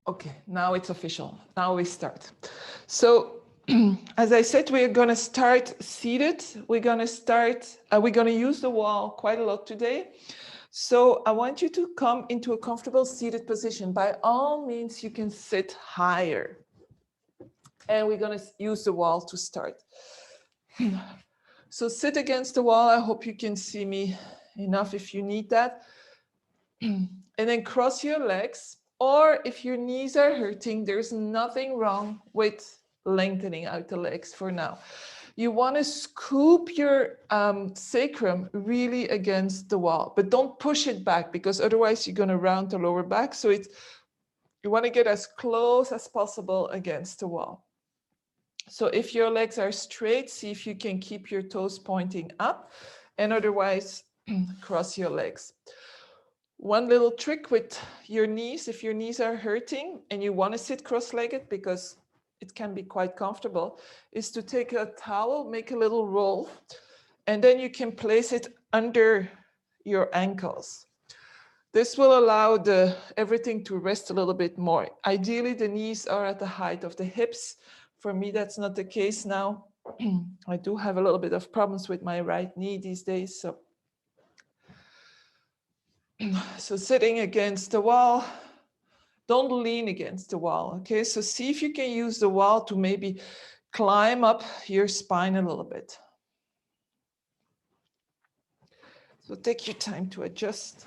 Okay, now it's official. Now we start. So as I said, we're going to start seated. We're going to use the wall quite a lot today. So I want you to come into a comfortable seated position. By all means, you can sit higher. And we're going to use the wall to start. So sit against the wall. I hope you can see me enough if you need that. And then cross your legs. Or if your knees are hurting, there's nothing wrong with lengthening out the legs for now. You want to scoop your sacrum really against the wall, but don't push it back because otherwise you're going to round the lower back. So you want to get as close as possible against the wall. So if your legs are straight, see if you can keep your toes pointing up, and otherwise cross your legs. One little trick with your knees, if your knees are hurting and you want to sit cross-legged because it can be quite comfortable, is to take a towel, make a little roll, and then you can place it under your ankles. This will allow everything to rest a little bit more. Ideally, the knees are at the height of the hips. For me, that's not the case now. I do have a little bit of problems with my right knee these days. So sitting against the wall, don't lean against the wall, okay? So see if you can use the wall to maybe climb up your spine a little bit. So take your time to adjust.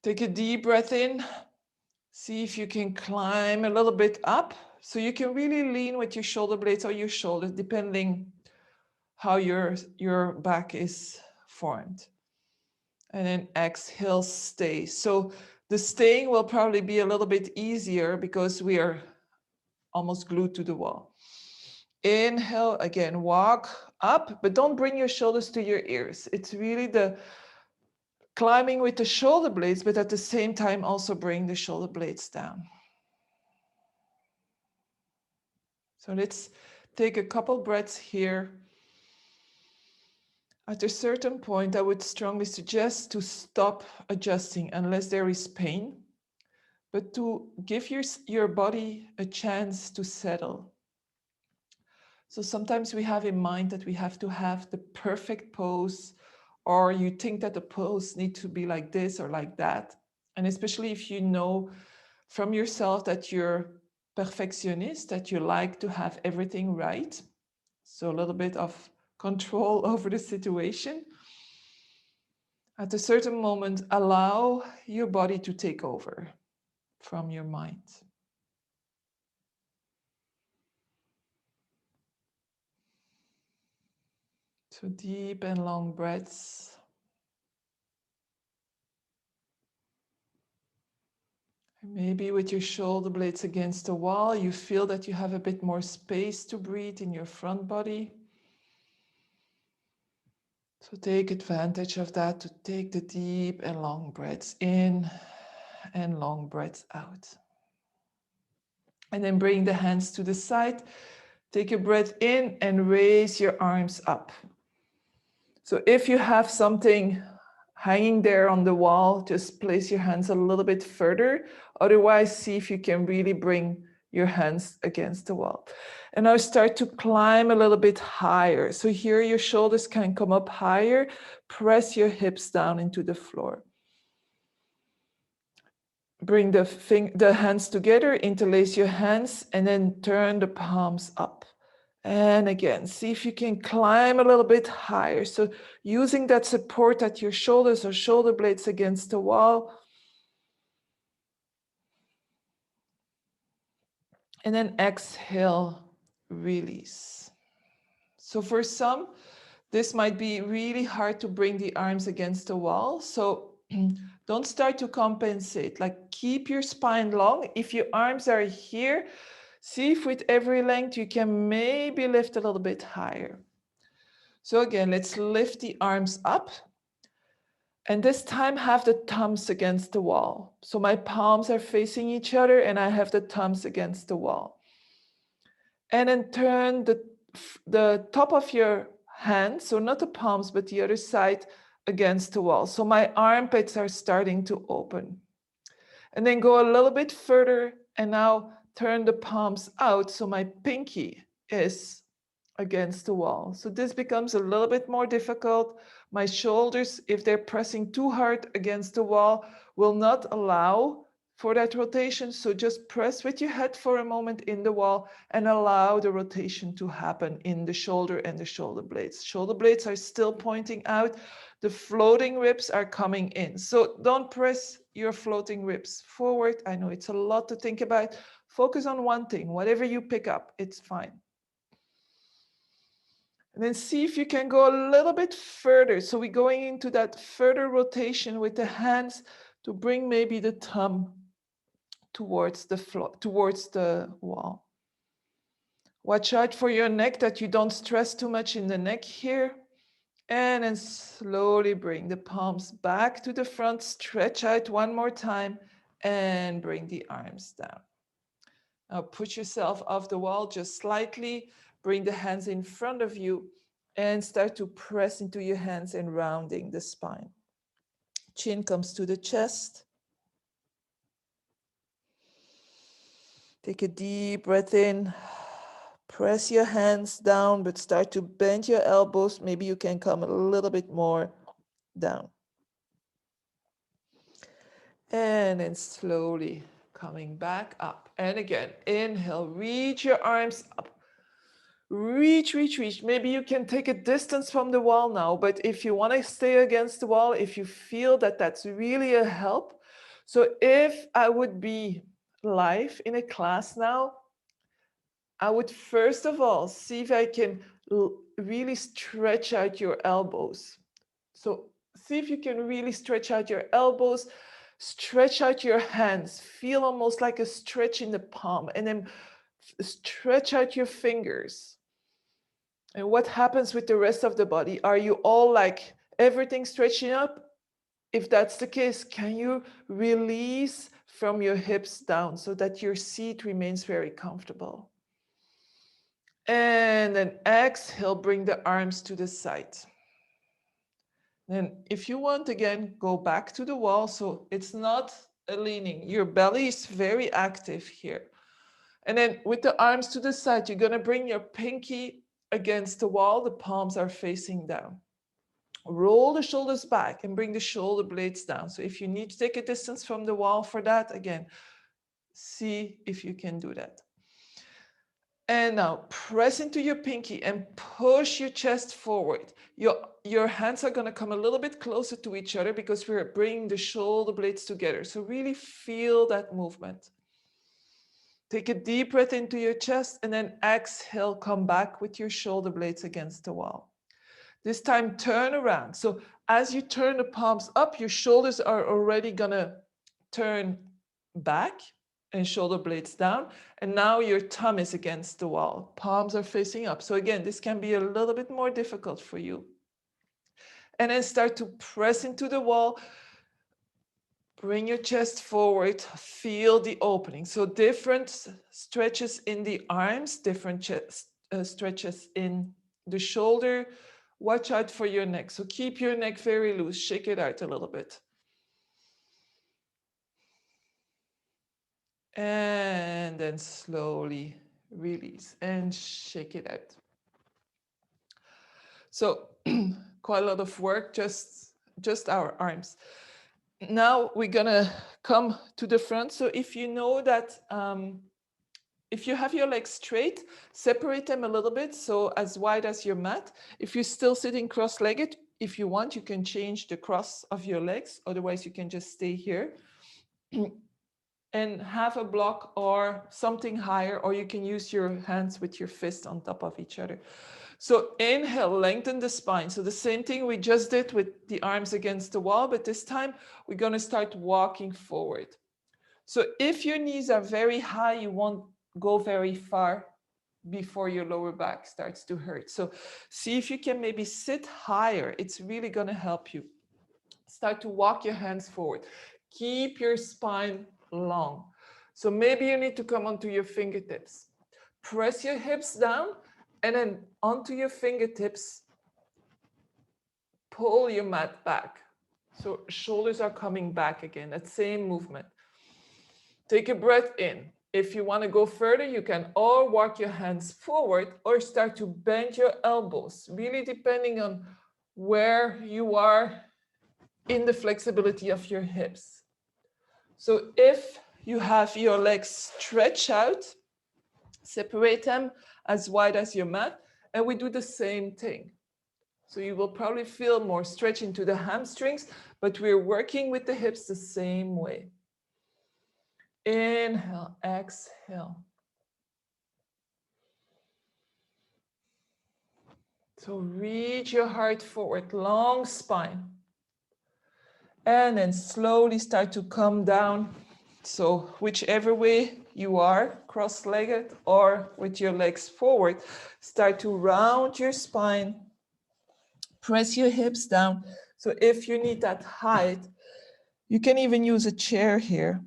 Take a deep breath in. See if you can climb a little bit up. So you can really lean with your shoulder blades or your shoulders, depending how your back is formed. And then exhale, stay. So the staying will probably be a little bit easier because we are almost glued to the wall. Inhale, again, walk up, but don't bring your shoulders to your ears. It's really the climbing with the shoulder blades, but at the same time also bring the shoulder blades down. So let's take a couple breaths here. At a certain point, I would strongly suggest to stop adjusting unless there is pain, but to give your body a chance to settle. So sometimes we have in mind that we have to have the perfect pose, or you think that the pose needs to be like this or like that. And especially if you know from yourself that you're perfectionist, that you like to have everything right. So a little bit of control over the situation. At a certain moment, allow your body to take over from your mind. So deep and long breaths. And maybe with your shoulder blades against the wall, you feel that you have a bit more space to breathe in your front body. So take advantage of that to take the deep and long breaths in and long breaths out. And then bring the hands to the side. Take a breath in and raise your arms up. So if you have something hanging there on the wall, just place your hands a little bit further. Otherwise, see if you can really bring your hands against the wall. And now start to climb a little bit higher. So here your shoulders can come up higher. Press your hips down into the floor. Bring the hands together, interlace your hands, and then turn the palms up. And again, see if you can climb a little bit higher. So using that support at your shoulders or shoulder blades against the wall. And then exhale, release. So for some, this might be really hard to bring the arms against the wall. So don't start to compensate. Like keep your spine long. If your arms are here, see if with every length you can maybe lift a little bit higher. So again, let's lift the arms up. And this time have the thumbs against the wall. So my palms are facing each other and I have the thumbs against the wall. And then turn the top of your hand, so not the palms, but the other side, against the wall. So my armpits are starting to open. And then go a little bit further and now turn the palms out so my pinky is against the wall. So this becomes a little bit more difficult. My shoulders, if they're pressing too hard against the wall, will not allow for that rotation. So just press with your head for a moment in the wall and allow the rotation to happen in the shoulder and the shoulder blades. Shoulder blades are still pointing out. The floating ribs are coming in. So don't press your floating ribs forward. I know it's a lot to think about. Focus on one thing. Whatever you pick up, it's fine. And then see if you can go a little bit further. So we're going into that further rotation with the hands to bring maybe the thumb towards the floor, towards the wall. Watch out for your neck that you don't stress too much in the neck here. And then slowly bring the palms back to the front, stretch out one more time and bring the arms down. Now push yourself off the wall just slightly, bring the hands in front of you and start to press into your hands and rounding the spine. Chin comes to the chest. Take a deep breath in. Press your hands down, but start to bend your elbows. Maybe you can come a little bit more down. And then slowly coming back up. And again, inhale, reach your arms up. Reach, reach, reach. Maybe you can take a distance from the wall now, but if you want to stay against the wall, if you feel that that's really a help. So if I would be live in a class now, I would first of all see if I can really stretch out your elbows. So see if you can really stretch out your elbows, stretch out your hands, feel almost like a stretch in the palm, and then stretch out your fingers. And what happens with the rest of the body? Are you all like everything stretching up? If that's the case, can you release from your hips down so that your seat remains very comfortable? And then exhale, bring the arms to the side. Then if you want, again, go back to the wall. So it's not a leaning. Your belly is very active here. And then with the arms to the side, you're going to bring your pinky against the wall. The palms are facing down. Roll the shoulders back and bring the shoulder blades down. So if you need to take a distance from the wall for that, again, see if you can do that. And now press into your pinky and push your chest forward. Your hands are going to come a little bit closer to each other because we're bringing the shoulder blades together. So really feel that movement. Take a deep breath into your chest and then exhale, come back with your shoulder blades against the wall. This time turn around. So as you turn the palms up, your shoulders are already going to turn back and shoulder blades down. And now your thumb is against the wall. Palms are facing up. So again, this can be a little bit more difficult for you. And then start to press into the wall. Bring your chest forward. Feel the opening. So different stretches in the arms, different stretches in the shoulder. Watch out for your neck. So keep your neck very loose. Shake it out a little bit. And then slowly release and shake it out. So quite a lot of work, just our arms. Now we're gonna come to the front. So if you know that, if you have your legs straight, separate them a little bit, so as wide as your mat. If you're still sitting cross-legged, if you want, you can change the cross of your legs. Otherwise, you can just stay here. And have a block or something higher, or you can use your hands with your fist on top of each other. So inhale, lengthen the spine. So the same thing we just did with the arms against the wall, but this time we're going to start walking forward. So if your knees are very high, you won't go very far before your lower back starts to hurt. So see if you can maybe sit higher. It's really going to help you. Start to walk your hands forward. Keep your spine long. So maybe you need to come onto your fingertips. Press your hips down and then onto your fingertips. pull your mat back. So shoulders are coming back again, that same movement. Take a breath in. If you want to go further, you can or walk your hands forward or start to bend your elbows, really depending on where you are in the flexibility of your hips. So if you have your legs stretched out, separate them as wide as your mat, and we do the same thing. So you will probably feel more stretch into the hamstrings, but we're working with the hips the same way. Inhale, exhale. So reach your heart forward, long spine. And then slowly start to come down. So whichever way you are, cross-legged or with your legs forward, start to round your spine. Press your hips down. So if you need that height, you can even use a chair here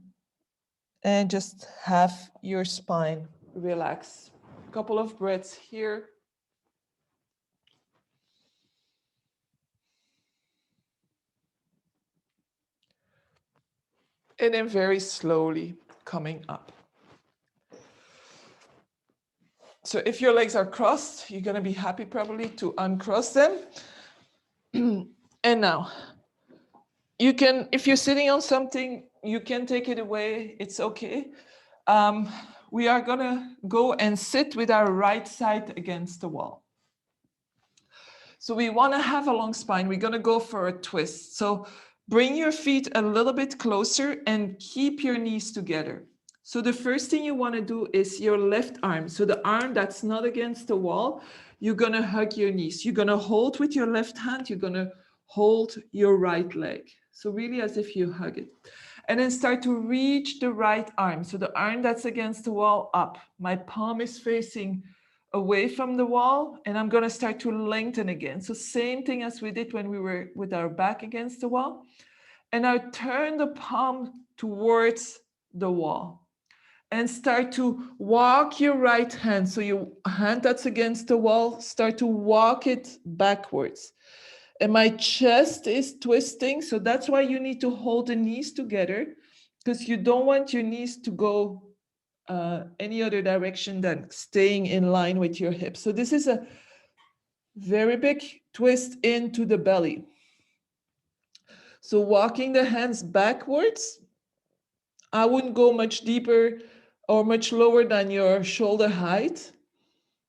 and just have your spine relax. A couple of breaths here. And then very slowly coming up. So if your legs are crossed, you're going to be happy probably to uncross them. And now, you can, if you're sitting on something, you can take it away. It's okay. We are going to go and sit with our right side against the wall. So we want to have a long spine. We're going to go for a twist. So bring your feet a little bit closer and keep your knees together. So the first thing you want to do is your left arm. So the arm that's not against the wall, you're going to hug your knees. You're going to hold with your left hand. You're going to hold your right leg. So really as if you hug it. And then start to reach the right arm. So the arm that's against the wall up. My palm is facing away from the wall, and I'm going to start to lengthen again. So same thing as we did when we were with our back against the wall. And now turn the palm towards the wall and start to walk your right hand. So your hand that's against the wall, start to walk it backwards. And my chest is twisting. So that's why you need to hold the knees together, because you don't want your knees to go any other direction than staying in line with your hips. So this is a very big twist into the belly. So walking the hands backwards, I wouldn't go much deeper or much lower than your shoulder height.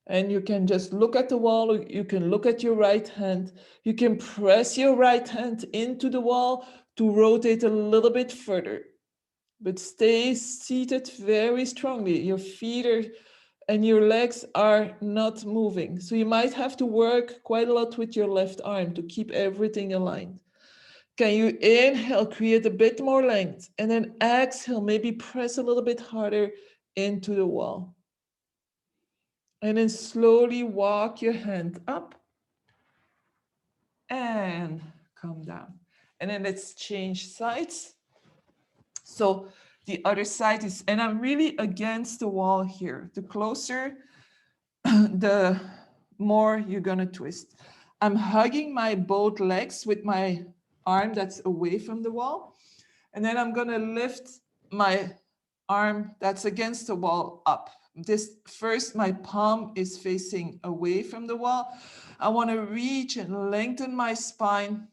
And you can just look at the wall. You can look at your right hand. You can press your right hand into the wall to rotate a little bit further. But stay seated very strongly. Your feet are, and your legs are not moving. So you might have to work quite a lot with your left arm to keep everything aligned. Can you inhale, create a bit more length, and then exhale, maybe press a little bit harder into the wall. And then slowly walk your hand up and come down. And then let's change sides. So the other side is, and I'm really against the wall here. The closer, the more you're gonna twist. I'm hugging my both legs with my arm that's away from the wall. And then I'm gonna lift my arm that's against the wall up. This first, my palm is facing away from the wall. I wanna reach and lengthen my spine,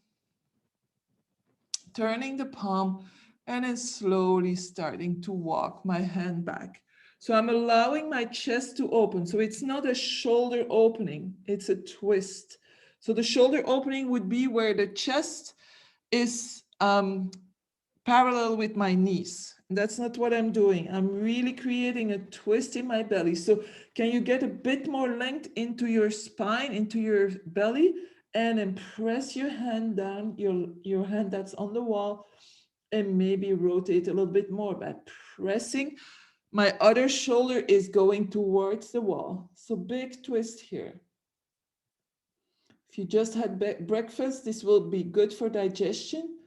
turning the palm, and then slowly starting to walk my hand back. So I'm allowing my chest to open. So it's not a shoulder opening, it's a twist. So the shoulder opening would be where the chest is parallel with my knees. That's not what I'm doing. I'm really creating a twist in my belly. So can you get a bit more length into your spine, into your belly, and then press your hand down, your hand that's on the wall, and maybe rotate a little bit more by pressing. My other shoulder is going towards the wall. So big twist here. If you just had breakfast, this will be good for digestion.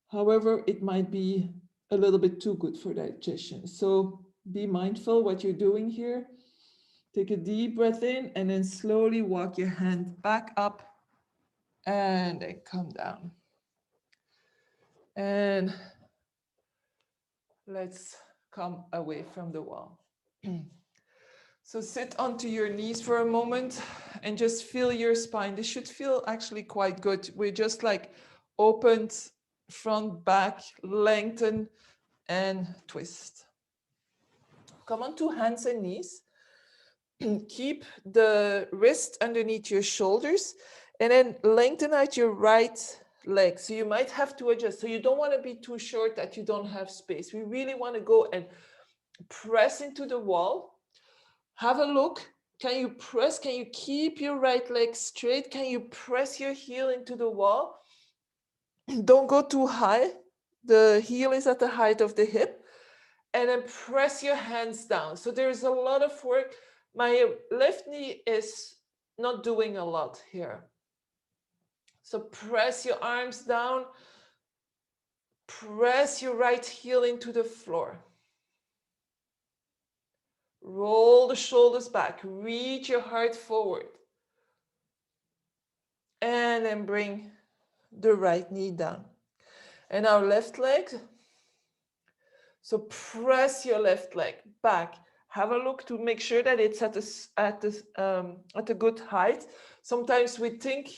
However, it might be a little bit too good for digestion. So be mindful what you're doing here. Take a deep breath in and then slowly walk your hand back up and then come down. And let's come away from the wall. So sit onto your knees for a moment and just feel your spine. This should feel actually quite good. We're just like opened, front, back, lengthen and twist. Come onto hands and knees. Keep the wrist underneath your shoulders and then lengthen out your right leg. So you might have to adjust. So you don't want to be too short that you don't have space. We really want to go and press into the wall. Have a look. Can you press? Can you keep your right leg straight? Can you press your heel into the wall? Don't go too high. The heel is at the height of the hip. And then press your hands down. So there's a lot of work. My left knee is not doing a lot here. So press your arms down. Press your right heel into the floor. Roll the shoulders back. Reach your heart forward. And then bring the right knee down. And our left leg. So press your left leg back. Have a look to make sure that it's at a good height. Sometimes we think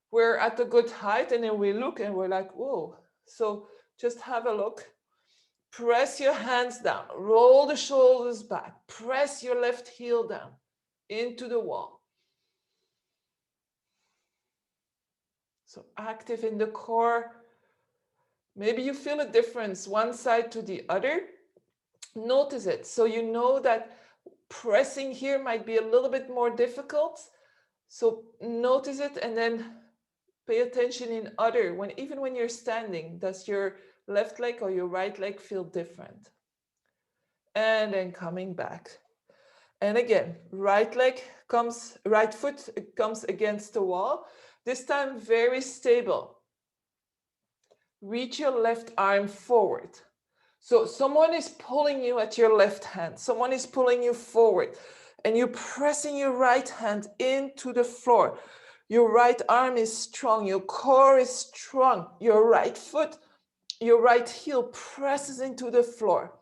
we're at a good height and then we look and we're like, whoa. So just have a look. Press your hands down. Roll the shoulders back. Press your left heel down into the wall. So active in the core. Maybe you feel a difference one side to the other. Notice it. So you know that pressing here might be a little bit more difficult. So notice it and then pay attention in other, even when you're standing, does your left leg or your right leg feel different? And then coming back. And again, right foot comes against the wall. This time very stable. Reach your left arm forward. So someone is pulling you at your left hand. Someone is pulling you forward. And you're pressing your right hand into the floor. Your right arm is strong. Your core is strong. Your right foot, your right heel presses into the floor.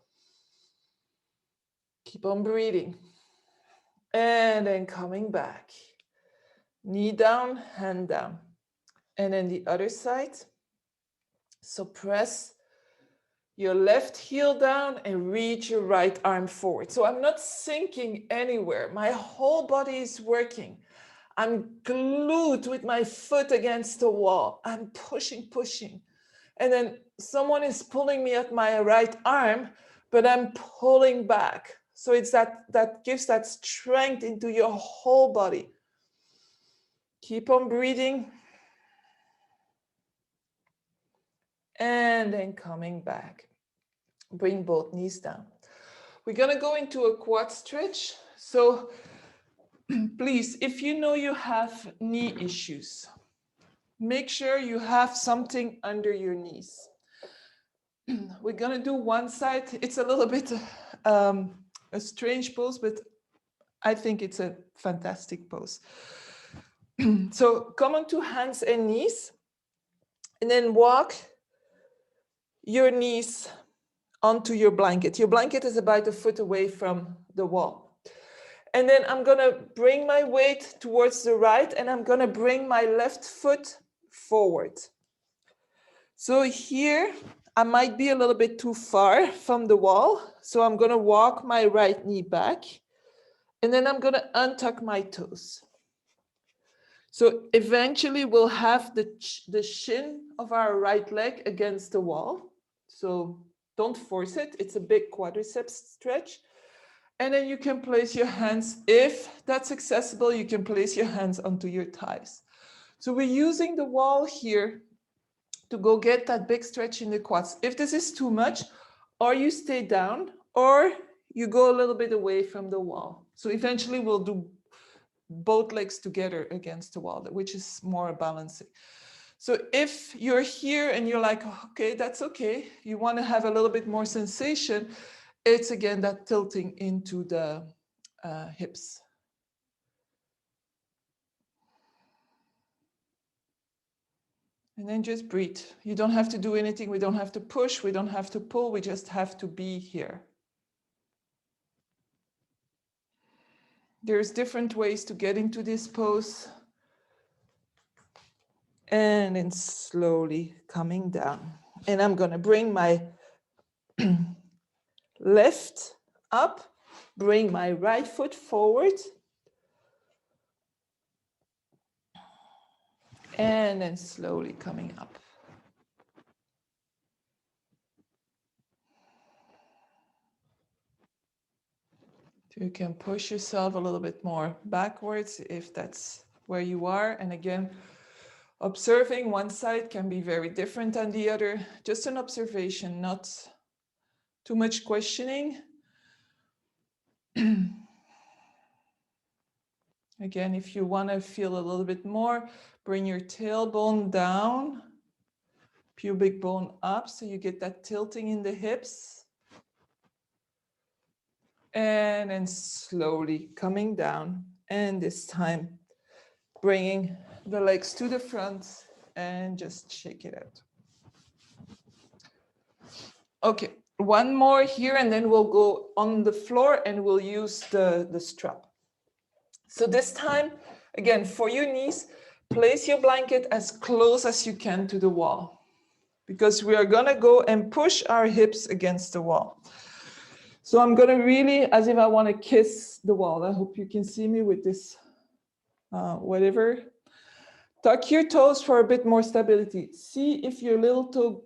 Keep on breathing. And then coming back. Knee down, hand down. And then the other side. So press your left heel down and reach your right arm forward. So I'm not sinking anywhere. My whole body is working. I'm glued with my foot against the wall. I'm pushing. And then someone is pulling me at my right arm, but I'm pulling back. So it's that gives that strength into your whole body. Keep on breathing. And then coming back. Bring both knees down. We're going to go into a quad stretch. So please, if you know you have knee issues, make sure you have something under your knees. We're going to do one side. It's a little bit a strange pose, but I think it's a fantastic pose. So come onto hands and knees, and then walk your knees onto your blanket. Your blanket is about a foot away from the wall. And then I'm going to bring my weight towards the right, and I'm going to bring my left foot forward. So here, I might be a little bit too far from the wall. So I'm going to walk my right knee back, and then I'm going to untuck my toes. So eventually we'll have the shin of our right leg against the wall. So don't force it. It's a big quadriceps stretch. And then you can place your hands, if that's accessible, you can place your hands onto your thighs. So we're using the wall here to go get that big stretch in the quads. If this is too much, or you stay down, or you go a little bit away from the wall. So eventually we'll do both legs together against the wall, which is more balancing. So if you're here and you're like, okay, that's okay, you want to have a little bit more sensation, it's again that tilting into the hips. And then just breathe. You don't have to do anything. We don't have to push. We don't have to pull. We just have to be here. There's different ways to get into this pose. And then slowly coming down. And I'm going to bring my left up, bring my right foot forward. And then slowly coming up. You can push yourself a little bit more backwards if that's where you are. And again, observing one side can be very different than the other. Just an observation, not too much questioning. Again, if you want to feel a little bit more, bring your tailbone down, pubic bone up, so you get that tilting in the hips. And then slowly coming down. And this time, bringing the legs to the front and just shake it out. Okay, one more here, and then we'll go on the floor and we'll use the strap. So this time, again, for your knees, place your blanket as close as you can to the wall, because we are gonna go and push our hips against the wall. So I'm gonna really, as if I wanna kiss the wall. I hope you can see me with this, whatever. Tuck your toes for a bit more stability. See if your little toe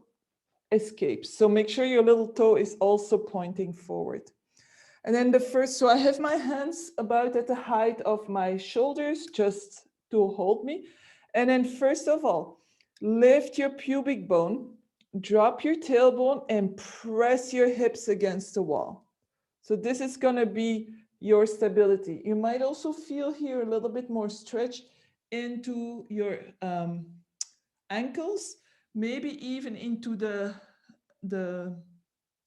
escapes. So make sure your little toe is also pointing forward. And then so I have my hands about at the height of my shoulders, just to hold me. And then first of all, lift your pubic bone, drop your tailbone, and press your hips against the wall. So this is gonna be your stability. You might also feel here a little bit more stretch into your ankles, maybe even into the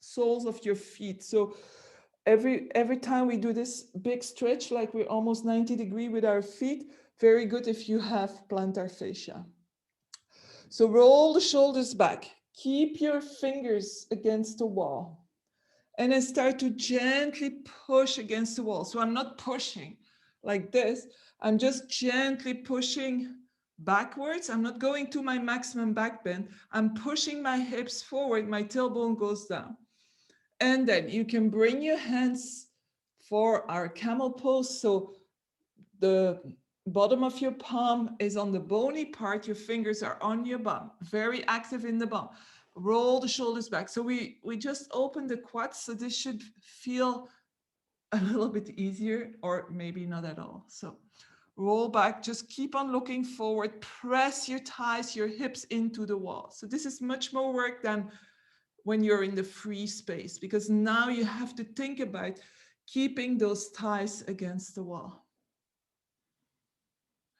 soles of your feet. So every time we do this big stretch, like we're almost 90 degrees with our feet, very good if you have plantar fascia. So roll the shoulders back. Keep your fingers against the wall. And then start to gently push against the wall. So I'm not pushing like this. I'm just gently pushing backwards. I'm not going to my maximum back bend. I'm pushing my hips forward. My tailbone goes down. And then you can bring your hands for our camel pose. So the bottom of your palm is on the bony part. Your fingers are on your bum, very active in the bum. Roll the shoulders back. So we just open the quads. So this should feel a little bit easier, or maybe not at all. So roll back, just keep on looking forward, press your thighs, your hips into the wall. So this is much more work than when you're in the free space, because now you have to think about keeping those thighs against the wall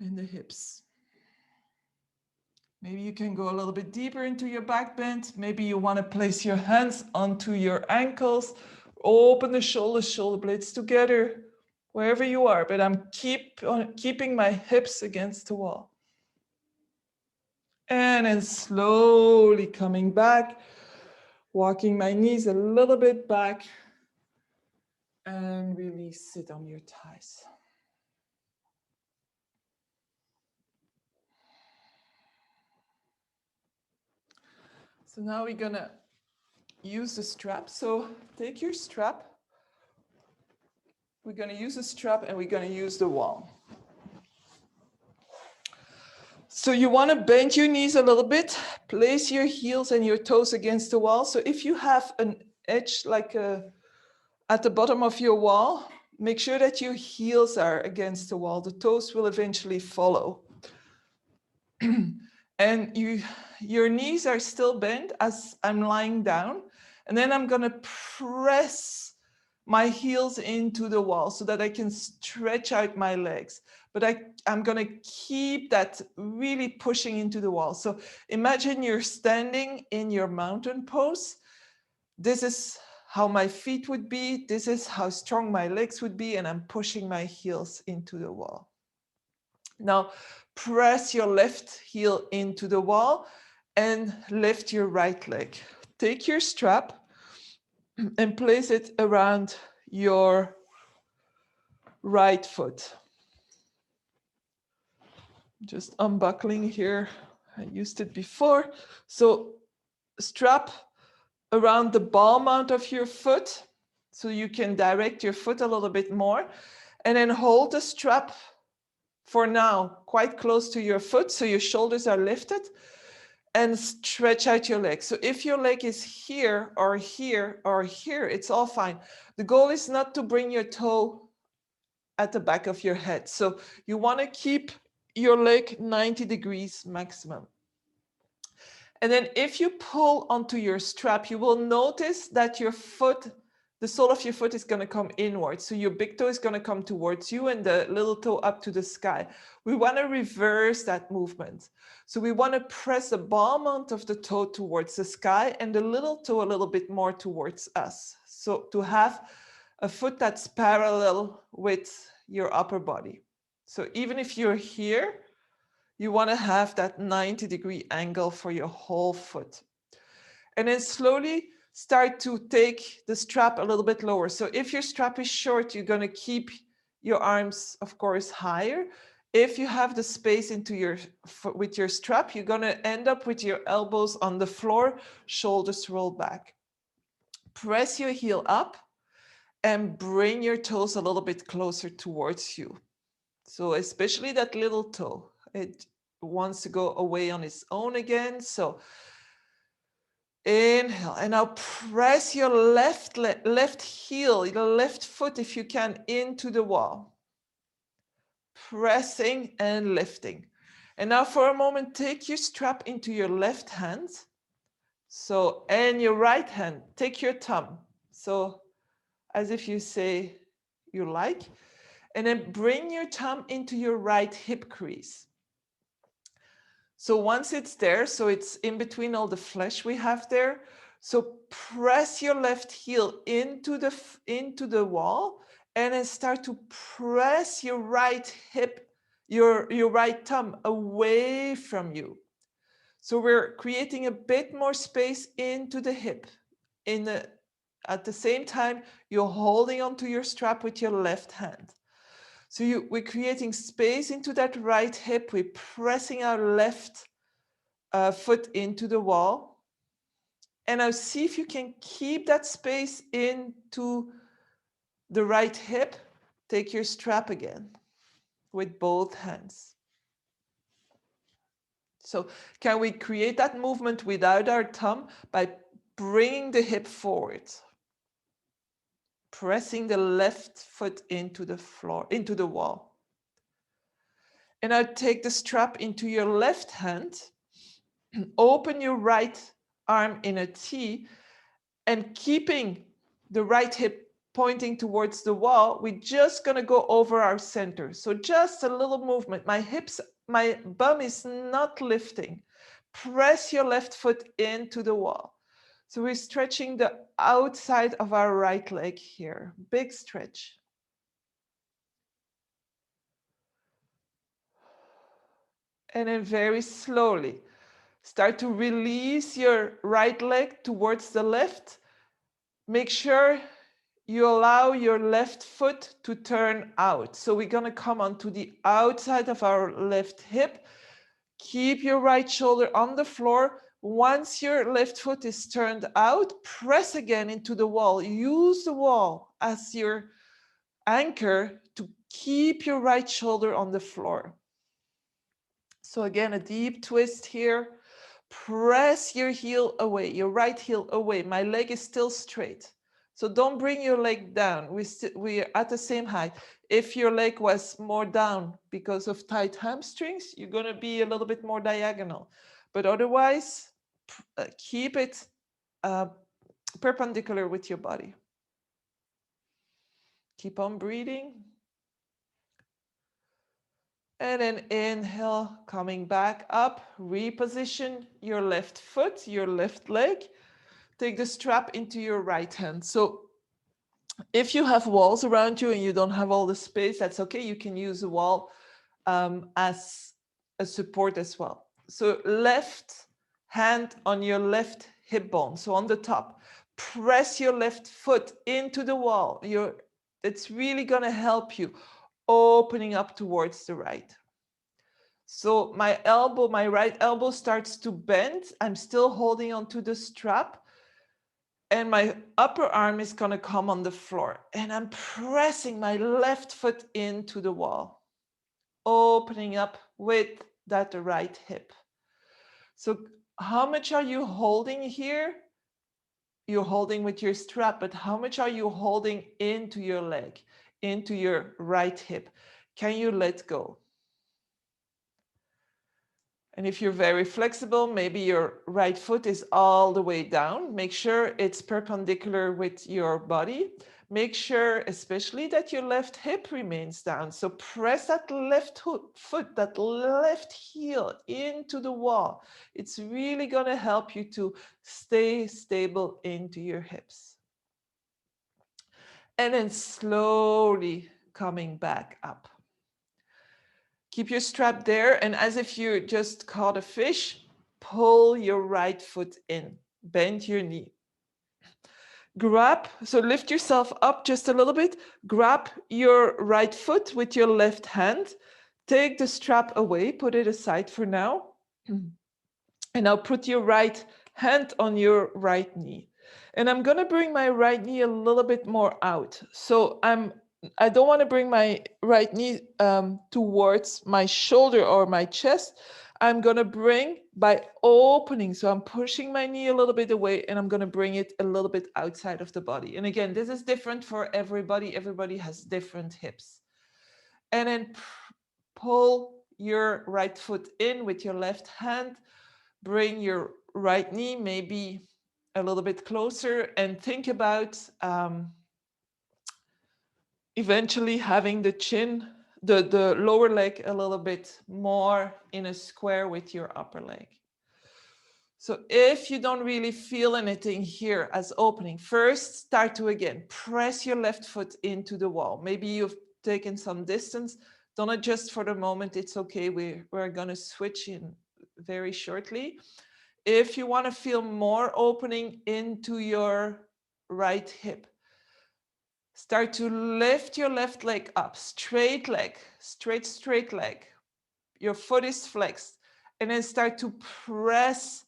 and the hips. Maybe you can go a little bit deeper into your back bend. Maybe you want to place your hands onto your ankles, open the shoulders, shoulder blades together, wherever you are, but I'm keeping my hips against the wall. And then slowly coming back, walking my knees a little bit back, and really sit on your thighs. So now we're gonna use the strap. So take your strap. We're gonna use the strap and we're gonna use the wall. So you want to bend your knees a little bit, place your heels and your toes against the wall. So if you have an edge like at the bottom of your wall, make sure that your heels are against the wall. The toes will eventually follow. And your knees are still bent as I'm lying down. And then I'm gonna press my heels into the wall so that I can stretch out my legs. But I'm gonna keep that really pushing into the wall. So imagine you're standing in your mountain pose. This is how my feet would be. This is how strong my legs would be. And I'm pushing my heels into the wall. Now, press your left heel into the wall and lift your right leg. Take your strap and place it around your right foot. Just unbuckling here. I used it before. So strap around the ball mount of your foot so you can direct your foot a little bit more. And then hold the strap for now quite close to your foot so your shoulders are lifted, and stretch out your leg. So if your leg is here or here or here, it's all fine. The goal is not to bring your toe at the back of your head. So you want to keep your leg 90 degrees maximum. And then if you pull onto your strap, you will notice that your foot, the sole of your foot is going to come inwards. So your big toe is going to come towards you and the little toe up to the sky. We want to reverse that movement. So we want to press the ball mount of the toe towards the sky and the little toe a little bit more towards us. So to have a foot that's parallel with your upper body. So even if you're here, you want to have that 90-degree angle for your whole foot. And then slowly start to take the strap a little bit lower. So if your strap is short, you're going to keep your arms, of course, higher. If you have the space with your strap, you're going to end up with your elbows on the floor, shoulders roll back. Press your heel up and bring your toes a little bit closer towards you. So especially that little toe, it wants to go away on its own again. So inhale, and now press your left heel, your left foot, if you can, into the wall. Pressing and lifting. And now for a moment, take your strap into your left hand. So, and your right hand, take your thumb. So as if you say you like, and then bring your thumb into your right hip crease. So once it's there, so it's in between all the flesh we have there. So press your left heel into the wall, and then start to press your right hip, your right thumb away from you. So we're creating a bit more space into the hip. At the same time, you're holding onto your strap with your left hand. So we're creating space into that right hip. We're pressing our left foot into the wall. And now see if you can keep that space into the right hip. Take your strap again with both hands. So can we create that movement without our thumb by bringing the hip forward? Pressing the left foot into the floor, into the wall. And now take the strap into your left hand. Open your right arm in a T, and keeping the right hip pointing towards the wall, we're just going to go over our center. So just a little movement. My bum is not lifting. Press your left foot into the wall. So we're stretching the outside of our right leg here. Big stretch. And then very slowly, start to release your right leg towards the left. Make sure you allow your left foot to turn out. So we're going to come onto the outside of our left hip. Keep your right shoulder on the floor. Once your left foot is turned out, press again into the wall. Use the wall as your anchor to keep your right shoulder on the floor. So again, a deep twist here. Press your heel away, your right heel away. My leg is still straight. So don't bring your leg down. We're at the same height. If your leg was more down because of tight hamstrings, you're going to be a little bit more diagonal. But otherwise, keep it perpendicular with your body. Keep on breathing. And then inhale, coming back up, reposition your left foot, your left leg. Take the strap into your right hand. So if you have walls around you and you don't have all the space, that's okay. You can use a wall as a support as well. So left hand on your left hip bone, so on the top. Press your left foot into the wall. It's really going to help you opening up towards the right. So my right elbow starts to bend. I'm still holding onto the strap. And my upper arm is going to come on the floor. And I'm pressing my left foot into the wall, opening up with that right hip. So how much are you holding here? You're holding with your strap, but how much are you holding into your leg, into your right hip? Can you let go? And if you're very flexible, maybe your right foot is all the way down. Make sure it's perpendicular with your body. Make sure especially that your left hip remains down. So press that left foot, that left heel into the wall. It's really going to help you to stay stable into your hips. And then slowly coming back up. Keep your strap there, and as if you just caught a fish, pull your right foot in, bend your knee. Grab, so lift yourself up just a little bit, grab your right foot with your left hand, take the strap away, put it aside for now, and now put your right hand on your right knee. And I'm gonna bring my right knee a little bit more out. So I don't want to bring my right knee towards my shoulder or my chest. I'm going to bring by opening. So I'm pushing my knee a little bit away and I'm going to bring it a little bit outside of the body. And again, this is different for everybody. Everybody has different hips. And then pull your right foot in with your left hand. Bring your right knee maybe a little bit closer and think about eventually having the chin, the lower leg a little bit more in a square with your upper leg. So if you don't really feel anything here as opening, first start to again, press your left foot into the wall. Maybe you've taken some distance. Don't adjust for the moment. It's okay. We're going to switch in very shortly. If you want to feel more opening into your right hip, start to lift your left leg up, straight leg, straight leg. Your foot is flexed. And then start to press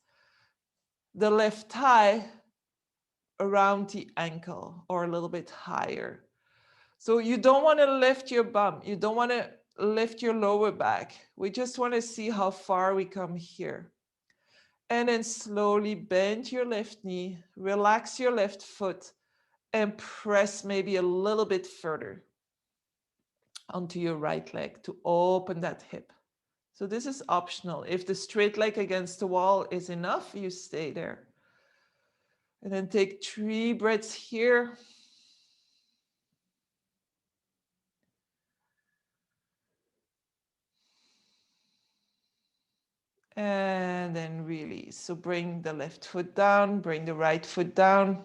the left thigh around the ankle or a little bit higher. So you don't want to lift your bum. You don't want to lift your lower back. We just want to see how far we come here. And then slowly bend your left knee, relax your left foot, and press maybe a little bit further onto your right leg to open that hip. So this is optional. If the straight leg against the wall is enough, you stay there. And then take 3 breaths here. And then release. So bring the left foot down, bring the right foot down.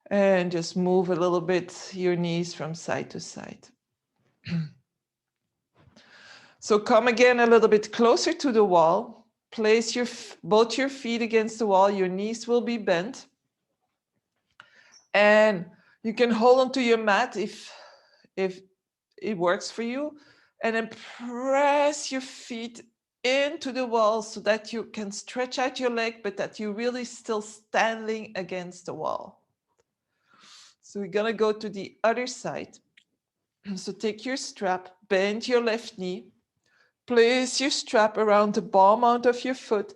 And just move a little bit your knees from side to side. So come again a little bit closer to the wall. Place both your feet against the wall. Your knees will be bent. And you can hold onto your mat if it works for you. And then press your feet into the wall so that you can stretch out your leg, but that you're really still standing against the wall. So we're gonna go to the other side. So take your strap, bend your left knee, place your strap around the ball mount of your foot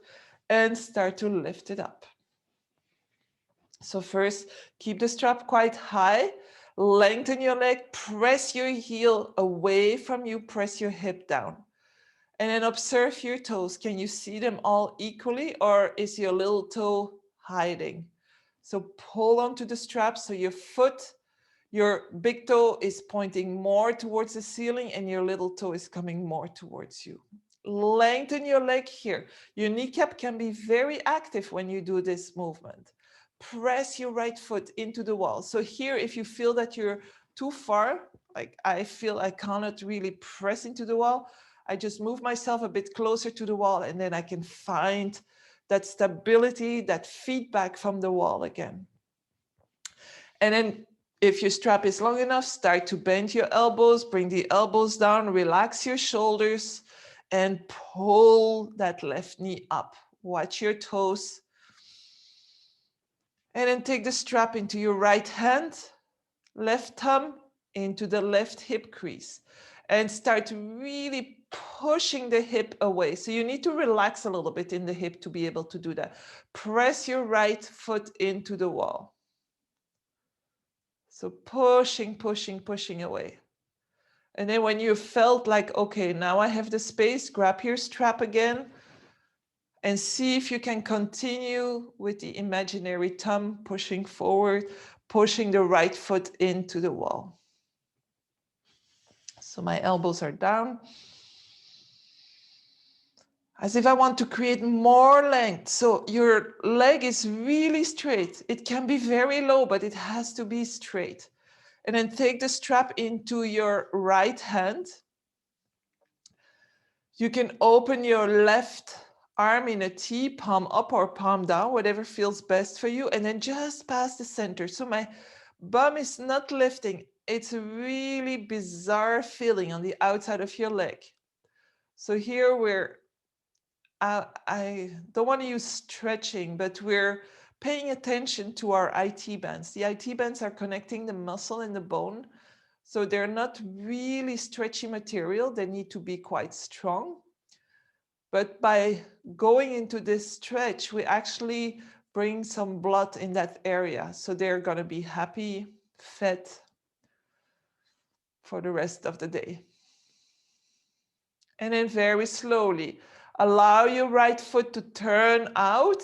and start to lift it up. So first, keep the strap quite high, lengthen your leg, press your heel away from you, press your hip down. And then observe your toes. Can you see them all equally or is your little toe hiding? So pull onto the strap so your big toe is pointing more towards the ceiling and your little toe is coming more towards you. Lengthen your leg here. Your kneecap can be very active when you do this movement. Press your right foot into the wall. So here, if you feel that your too far, like I feel I cannot really press into the wall, I just move myself a bit closer to the wall, and then I can find that stability, that feedback from the wall again. And then if your strap is long enough, start to bend your elbows, bring the elbows down, relax your shoulders, and pull that left knee up. Watch your toes. And then take the strap into your right hand, left thumb into the left hip crease, and start really pushing the hip away. So you need to relax a little bit in the hip to be able to do that. Press your right foot into the wall. So pushing, pushing, pushing away. And then when you felt like, okay, now I have the space, grab your strap again and see if you can continue with the imaginary thumb pushing forward, pushing the right foot into the wall. So my elbows are down. As if I want to create more length. So your leg is really straight. It can be very low, but it has to be straight. And then take the strap into your right hand. You can open your left arm in a T, palm up or palm down, whatever feels best for you. And then just past the center. So my bum is not lifting. It's a really bizarre feeling on the outside of your leg. So here I don't want to use stretching, but we're paying attention to our IT bands. The IT bands are connecting the muscle and the bone. So they're not really stretchy material. They need to be quite strong. But by going into this stretch, we actually bring some blood in that area. So they're going to be happy, fed for the rest of the day. And then very slowly, allow your right foot to turn out,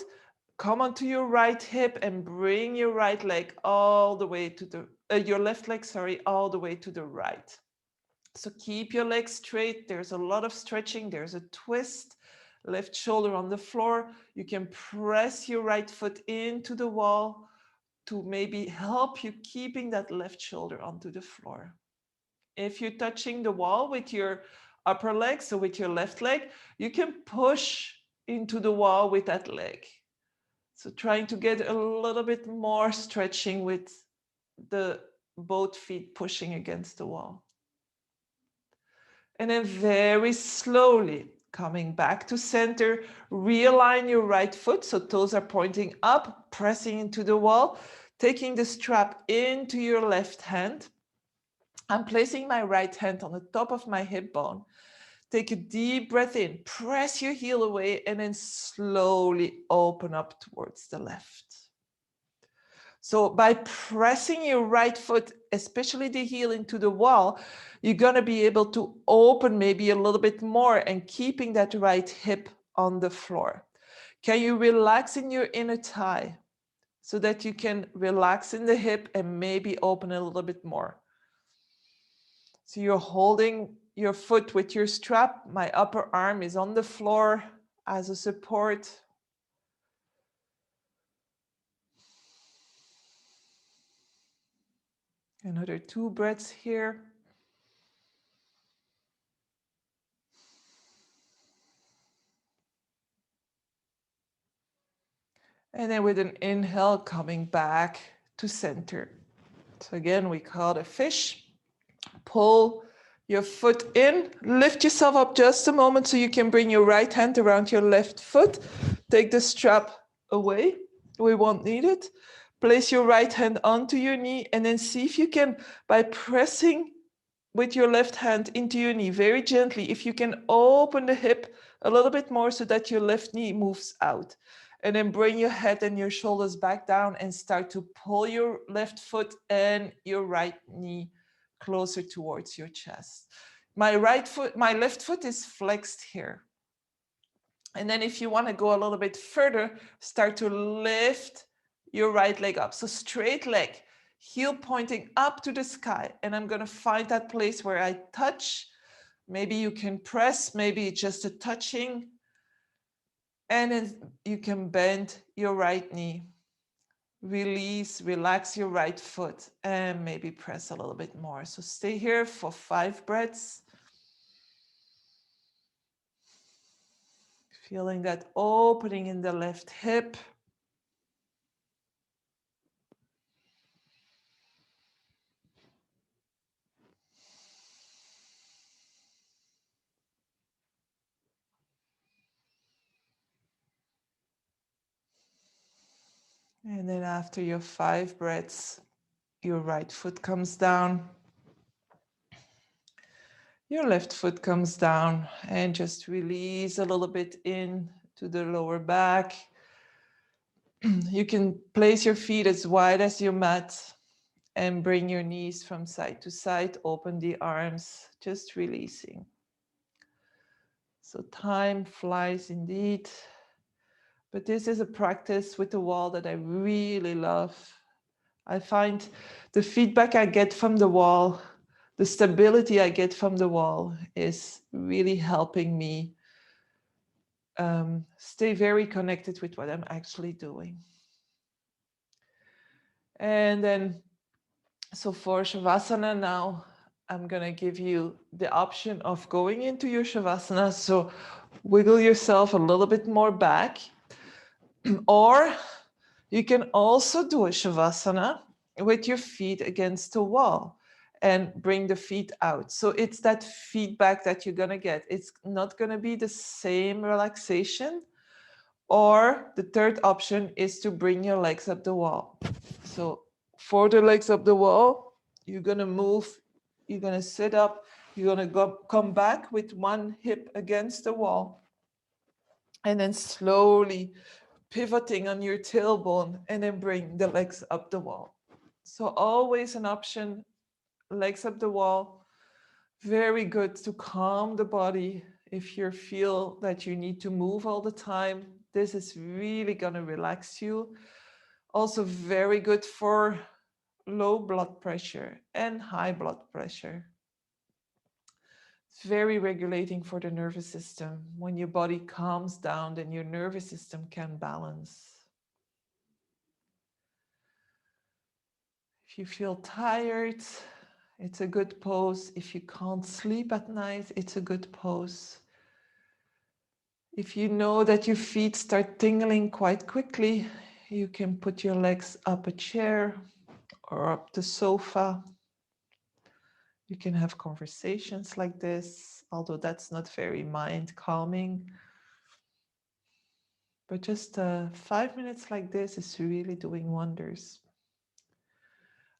come onto your right hip and bring your right leg all the way to the, your left leg, sorry, all the way to the right. So keep your legs straight. There's a lot of stretching. There's a twist, left shoulder on the floor. You can press your right foot into the wall to maybe help you keeping that left shoulder onto the floor. If you're touching the wall with your upper leg, so with your left leg, you can push into the wall with that leg. So trying to get a little bit more stretching with the both feet pushing against the wall. And then very slowly coming back to center, realign your right foot. So toes are pointing up, pressing into the wall, taking the strap into your left hand. I'm placing my right hand on the top of my hip bone. Take a deep breath in, press your heel away, and then slowly open up towards the left. So by pressing your right foot, especially the heel, into the wall, you're going to be able to open maybe a little bit more and keeping that right hip on the floor. Can you relax in your inner thigh so that you can relax in the hip and maybe open a little bit more? So you're holding your foot with your strap. My upper arm is on the floor as a support. Another 2 breaths here. And then with an inhale, coming back to center. So again, we call it a fish. Pull your foot in, lift yourself up just a moment so you can bring your right hand around your left foot. Take the strap away. We won't need it. Place your right hand onto your knee and then see if you can, by pressing with your left hand into your knee very gently, if you can open the hip a little bit more so that your left knee moves out. And then bring your head and your shoulders back down and start to pull your left foot and your right knee closer towards your chest. My left foot is flexed here. And then if you want to go a little bit further, start to lift your right leg up. So straight leg, heel pointing up to the sky. And I'm going to find that place where I touch. Maybe you can press, maybe just a touching. And then you can bend your right knee. Release, relax your right foot and maybe press a little bit more. So stay here for 5 breaths. Feeling that opening in the left hip. And then after your 5 breaths, your right foot comes down. Your left foot comes down and just release a little bit in to the lower back. You can place your feet as wide as your mat and bring your knees from side to side. Open the arms, just releasing. So time flies indeed. But this is a practice with the wall that I really love. I find the feedback I get from the wall, the stability I get from the wall is really helping me stay very connected with what I'm actually doing. And then, so for Shavasana now, I'm going to give you the option of going into your Shavasana. So wiggle yourself a little bit more back. Or you can also do a Shavasana with your feet against the wall and bring the feet out. So it's that feedback that you're going to get. It's not going to be the same relaxation. Or the third option is to bring your legs up the wall. So for the legs up the wall, you're going to move, you're going to sit up, you're going to come back with one hip against the wall. And then slowly pivoting on your tailbone and then bring the legs up the wall. So always an option, legs up the wall. Very good to calm the body. If you feel that you need to move all the time, this is really going to relax you. Also very good for low blood pressure and high blood pressure. It's very regulating for the nervous system. When your body calms down, then your nervous system can balance. If you feel tired, it's a good pose. If you can't sleep at night, it's a good pose. If you know that your feet start tingling quite quickly, you can put your legs up a chair or up the sofa. You can have conversations like this, although that's not very mind calming. But just 5 minutes like this is really doing wonders.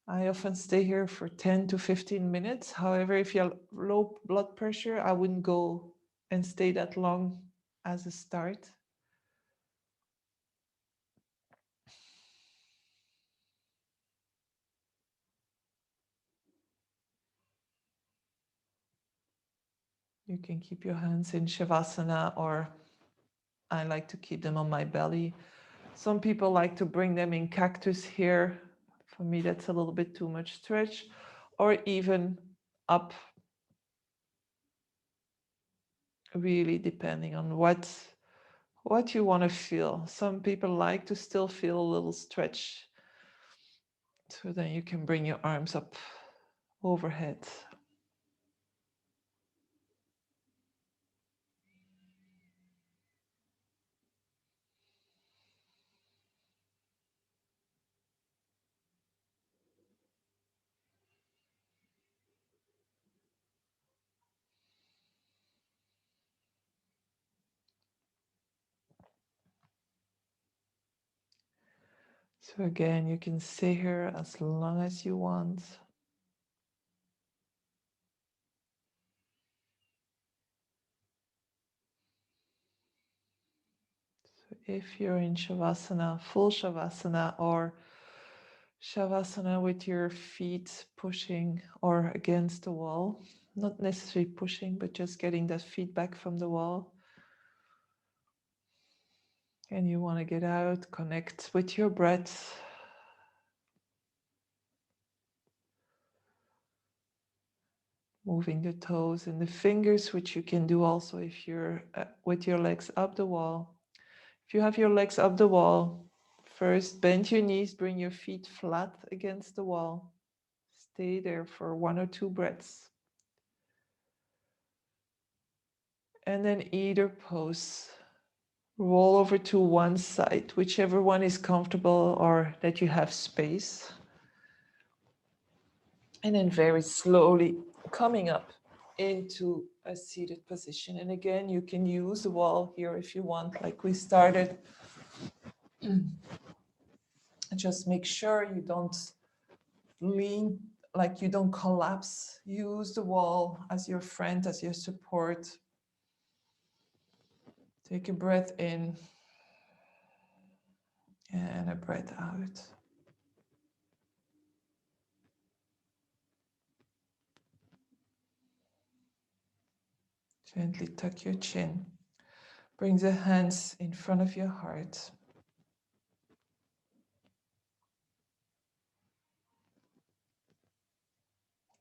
I often stay here for 10 to 15 minutes. However, if you have low blood pressure, I wouldn't go and stay that long as a start. You can keep your hands in Shavasana, or I like to keep them on my belly. Some people like to bring them in cactus here. For me, that's a little bit too much stretch, or even up, really depending on what you want to feel. Some people like to still feel a little stretch. So then you can bring your arms up overhead. So again, you can stay here as long as you want. So if you're in Shavasana, full Shavasana, or Shavasana with your feet pushing or against the wall, not necessarily pushing, but just getting that feedback from the wall. And you want to get out, connect with your breath. Moving the toes and the fingers, which you can do also if you're with your legs up the wall. If you have your legs up the wall, First, bend your knees, bring your feet flat against the wall. Stay there for 1 or 2 breaths. And then either pose. Roll over to one side, whichever one is comfortable or that you have space. And then very slowly coming up into a seated position. And again, you can use the wall here if you want, like we started. Just make sure you don't lean, like you don't collapse. Use the wall as your friend, as your support. Take a breath in and a breath out. Gently tuck your chin. Bring the hands in front of your heart.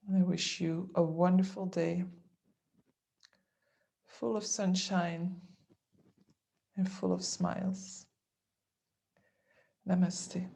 And I wish you a wonderful day, full of sunshine and full of smiles. Namaste.